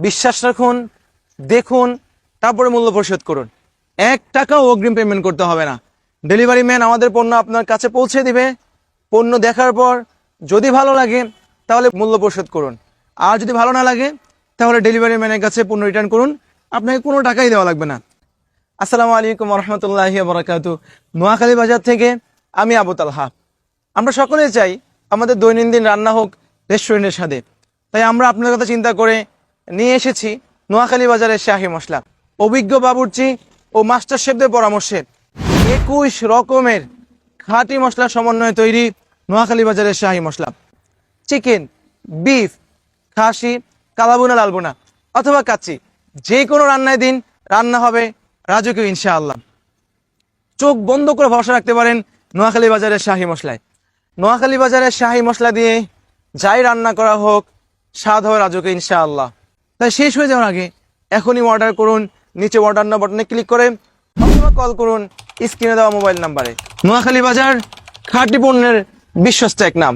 বিশ্বাস রাখুন, দেখুন, তারপরে মূল্য পরিশোধ করুন। 1 টাকাও অগ্রিম পেমেন্ট করতে হবে না। ডেলিভারি ম্যান আমাদের পণ্য আপনার কাছে পৌঁছে দিবে। পণ্য দেখার পর যদি ভালো লাগে তাহলে মূল্য পরিশোধ করুন, আর যদি ভালো না লাগে তাহলে ডেলিভারি ম্যানের কাছে পণ্য রিটার্ন করুন, আপনাকে কোনো টাকাই দেওয়া লাগবে না। আসসালামু আলাইকুম রহমতুল্লাহি বারাকাতু। নোয়াখালী বাজার থেকে আমি আবু তালহা। আমরা সকলেই চাই আমাদের দৈনন্দিন রান্না হোক রেস্টুরেন্টের স্বাদে, তাই আমরা আপনার কথা চিন্তা করে নিয়ে এসেছি নোয়াখালী বাজারের শাহী মশলা। অভিজ্ঞ বাবুর্চি ও মাস্টার শেফদের পরামর্শে 21 রকমের খাঁটি মশলার সমন্বয়ে তৈরি নোয়াখালী বাজারের শাহী মশলা। চিকেন, বিফ, খাসি, কালাবুনা, লালবুনা অথবা কাচ্চি, যে কোনো রান্নায় দিন, রান্না হবে রাজকীয় ইনশাআল্লাহ। চোখ বন্ধ করে ভরসা রাখতে পারেন নোয়াখালী বাজারের শাহী মশলায়। নোয়াখালী বাজারের শাহী মশলা দিয়ে যাই রান্না করা হোক, স্বাদ হবে রাজকীয় ইনশাআল্লাহ। তাই শেষ হয়ে যাওয়ার আগে এখনই অর্ডার করুন, নিচে অর্ডার নাও বাটনে ক্লিক করে, অথবা কল করুন স্ক্রিনে দেওয়া মোবাইল নাম্বারে। নোয়াখালী বাজার, খাঁটি পণ্যের বিশ্বস্ত এক নাম।